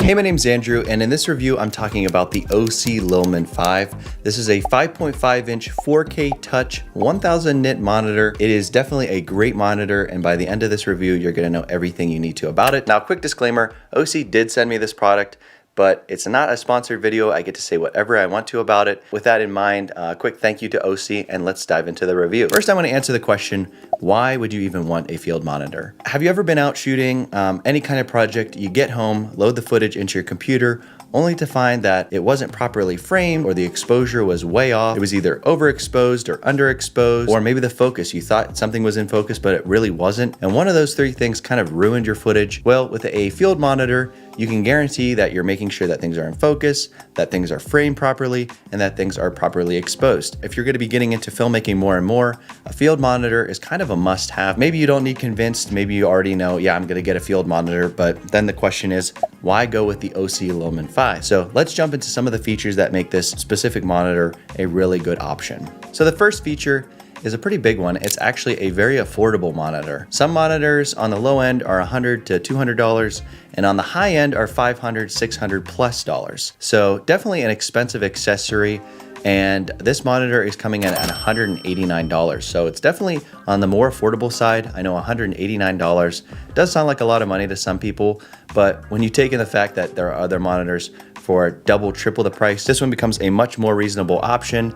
Hey, my name's Andrew, and in this review, I'm talking about the OSEE Lilmon5. This is a 5.5-inch 4K touch 1000 nit monitor. It is definitely a great monitor, and by the end of this review, you're gonna know everything you need to about it. Now, quick disclaimer, OSEE did send me this product, but it's not a sponsored video. I get to say whatever I want to about it. With that in mind, quick thank you to OSEE, and let's dive into the review. First, I want to answer the question, why would you even want a field monitor? Have you ever been out shooting any kind of project, you get home, load the footage into your computer, only to find that it wasn't properly framed or the exposure was way off. It was either overexposed or underexposed, or maybe the focus, you thought something was in focus, but it really wasn't. And one of those three things kind of ruined your footage. Well, with a field monitor, you can guarantee that you're making sure that things are in focus, that things are framed properly, and that things are properly exposed. If you're gonna be getting into filmmaking more and more, a field monitor is kind of a must-have. Maybe you don't need convinced, maybe you already know, yeah, I'm gonna get a field monitor, but then the question is, why go with the OSEE Lilmon5? So let's jump into some of the features that make this specific monitor a really good option. So the first feature is a pretty big one. It's actually a very affordable monitor. Some monitors on the low end are $100 to $200, and on the high end are $500, $600 plus dollars. So definitely an expensive accessory. And this monitor is coming in at $189. So it's definitely on the more affordable side. I know $189 does sound like a lot of money to some people, but when you take in the fact that there are other monitors for double, triple the price, this one becomes a much more reasonable option.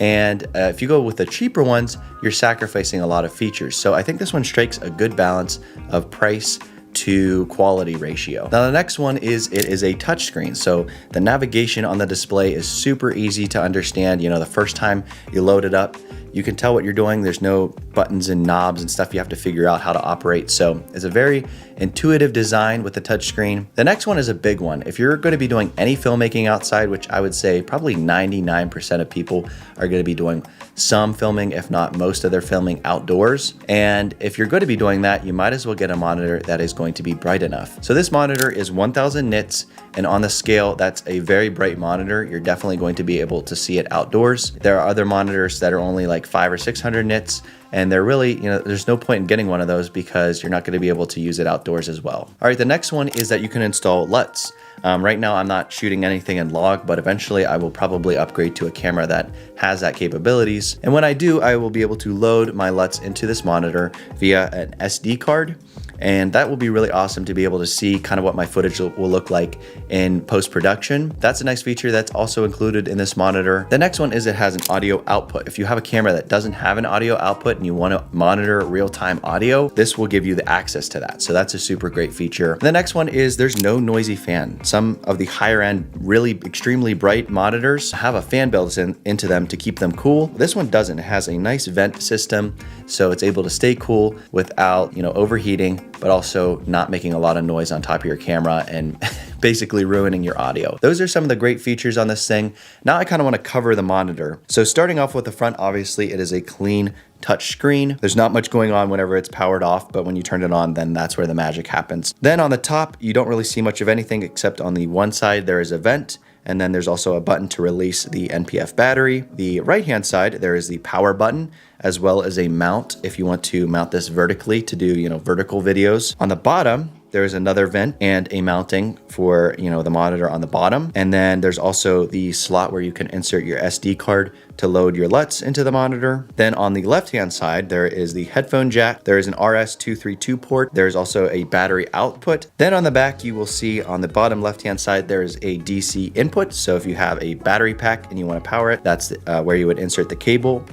And if you go with the cheaper ones, you're sacrificing a lot of features. So I think this one strikes a good balance of price to quality ratio. Now the next one is, it is a touchscreen. So the navigation on the display is super easy to understand. You know, the first time you load it up, you can tell what you're doing. There's no buttons and knobs and stuff you have to figure out how to operate. So it's a very intuitive design with the touchscreen. The next one is a big one. If you're going to be doing any filmmaking outside, which I would say probably 99% of people are going to be doing some filming, if not most of their filming outdoors. And if you're going to be doing that, you might as well get a monitor that is going to be bright enough. So this monitor is 1000 nits, and on the scale, that's a very bright monitor. You're definitely going to be able to see it outdoors. There are other monitors that are only like 500 or 600 nits, and they're really, you know, there's no point in getting one of those because you're not going to be able to use it outdoors as well. All right, the next one is that you can install LUTs. Right now I'm not shooting anything in log, but eventually I will probably upgrade to a camera that has that capabilities. And when I do, I will be able to load my LUTs into this monitor via an SD card. And that will be really awesome to be able to see kind of what my footage will look like in post-production. That's a nice feature that's also included in this monitor. The next one is it has an audio output. If you have a camera that doesn't have an audio output and you want to monitor real-time audio, this will give you the access to that. So that's a super great feature. The next one is there's no noisy fan. Some of the higher end, really extremely bright monitors have a fan built into them to keep them cool. This one doesn't. It has a nice vent system, so it's able to stay cool without, you know, overheating, but also not making a lot of noise on top of your camera and basically ruining your audio. Those are some of the great features on this thing. Now I kind of want to cover the monitor. So starting off with the front, obviously it is a clean touch screen. There's not much going on whenever it's powered off, but when you turn it on, then that's where the magic happens. Then on the top, you don't really see much of anything except on the one side there is a vent, and then there's also a button to release the NPF battery. The right-hand side, there is the power button, as well as a mount if you want to mount this vertically to do, you know, vertical videos. On the bottom, there is another vent and a mounting for, you know, the monitor on the bottom. And then there's also the slot where you can insert your SD card to load your LUTs into the monitor. Then on the left-hand side, there is the headphone jack. There is an RS-232 port. There's also a battery output. Then on the back, you will see on the bottom left-hand side, there is a DC input. So if you have a battery pack and you want to power it, that's where you would insert the cable.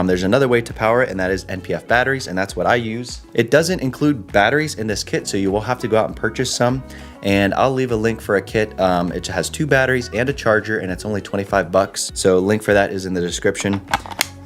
There's another way to power it, and that is NPF batteries, and that's what I use. It doesn't include batteries in this kit, so you will have to go out and purchase some, and I'll leave a link for a kit. It has 2 batteries and a charger, and it's only 25 bucks. So link for that is in the description.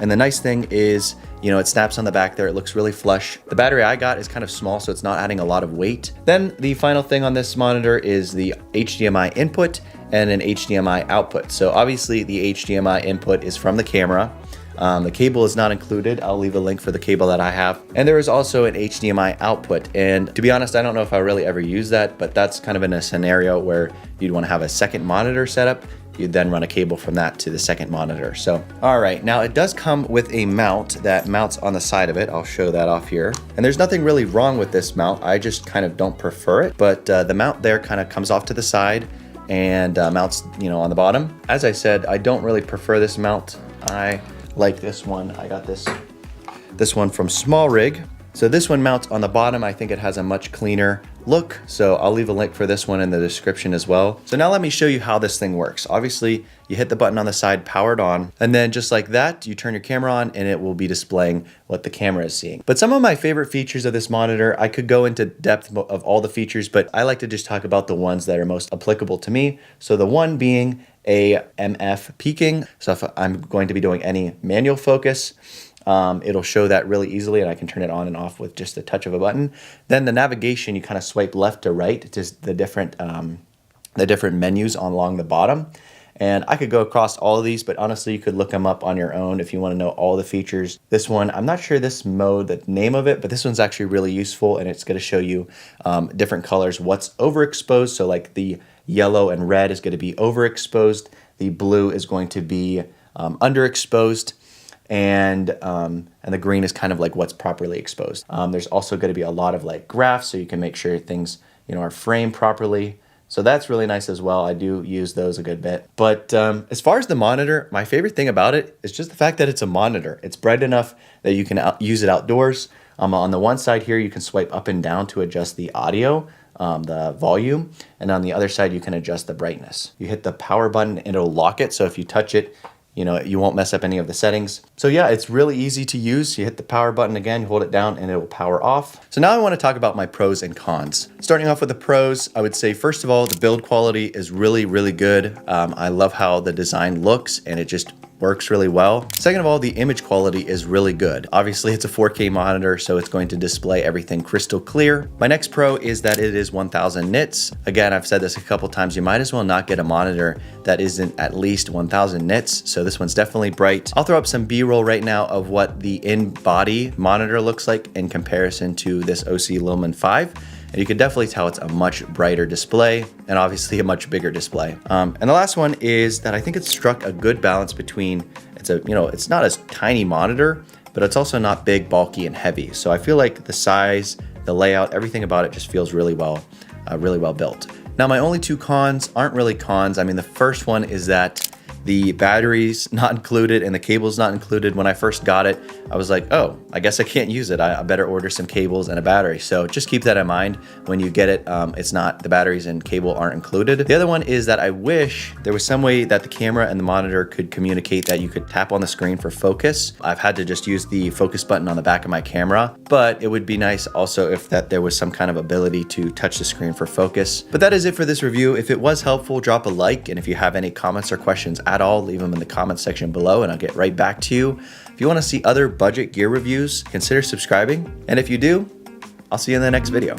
And the nice thing is, you know, it snaps on the back there. It looks really flush. The battery I got is kind of small, so it's not adding a lot of weight. Then the final thing on this monitor is the HDMI input and an HDMI output. So obviously the HDMI input is from the camera. The cable is not included. I'll leave a link for the cable that I have. And there is also an HDMI output. And to be honest, I don't know if I really ever use that, but that's kind of in a scenario where you'd want to have a second monitor set up. You'd then run a cable from that to the second monitor. So, all right, now it does come with a mount that mounts on the side of it. I'll show that off here. And there's nothing really wrong with this mount. I just kind of don't prefer it, but the mount there kind of comes off to the side and mounts, you know, on the bottom. As I said, I don't really prefer this mount. I like this one. I got this one from Small Rig. So this one mounts on the bottom. I think it has a much cleaner look. So I'll leave a link for this one in the description as well. So now let me show you how this thing works. Obviously, you hit the button on the side, powered on, and then just like that, you turn your camera on and it will be displaying what the camera is seeing. But some of my favorite features of this monitor, I could go into depth of all the features, but I like to just talk about the ones that are most applicable to me. So the one being AMF peaking. So if I'm going to be doing any manual focus, it'll show that really easily, and I can turn it on and off with just the touch of a button. Then the navigation, you kind of swipe left to right, just the different menus along the bottom. And I could go across all of these, but honestly, you could look them up on your own if you want to know all the features. This one, I'm not sure this mode, the name of it, but this one's actually really useful, and it's going to show you different colors, what's overexposed. So like the yellow and red is going to be overexposed. The blue is going to be underexposed. And the green is kind of like what's properly exposed. There's also going to be a lot of like graphs, so you can make sure things, you know, are framed properly. So that's really nice as well. I do use those a good bit. But as far as the monitor, my favorite thing about it is just the fact that it's a monitor. It's bright enough that you can use it outdoors. On the one side here, you can swipe up and down to adjust the audio, the volume, and on the other side, you can adjust the brightness. You hit the power button and it'll lock it, so if you touch it, you know, you won't mess up any of the settings. So yeah, it's really easy to use. You hit the power button again, you hold it down and it will power off. So now I want to talk about my pros and cons. Starting off with the pros, I would say, first of all, the build quality is really, really good. I love how the design looks and it just works really well. Second of all, the image quality is really good. Obviously, it's a 4K monitor, so it's going to display everything crystal clear. My next pro is that it is 1000 nits. Again, I've said this a couple times, you might as well not get a monitor that isn't at least 1000 nits. So this one's definitely bright. I'll throw up some B-roll right now of what the in-body monitor looks like in comparison to this OSEE Lilmon5. And you can definitely tell it's a much brighter display and obviously a much bigger display. And the last one is that I think it's struck a good balance between, it's not a tiny monitor, but it's also not big, bulky, and heavy. So I feel like the size, the layout, everything about it just feels really well built. Now, my only two cons aren't really cons. I mean, the first one is that the battery's not included and the cable's not included. When I first got it, I was like, oh, I guess I can't use it. I better order some cables and a battery. So just keep that in mind when you get it. The batteries and cable aren't included. The other one is that I wish there was some way that the camera and the monitor could communicate that you could tap on the screen for focus. I've had to just use the focus button on the back of my camera, but it would be nice also if there was some kind of ability to touch the screen for focus. But that is it for this review. If it was helpful, drop a like. And if you have any comments or questions at all, leave them in the comment section below and I'll get right back to you. If you want to see other budget gear reviews, consider subscribing. And if you do, I'll see you in the next video.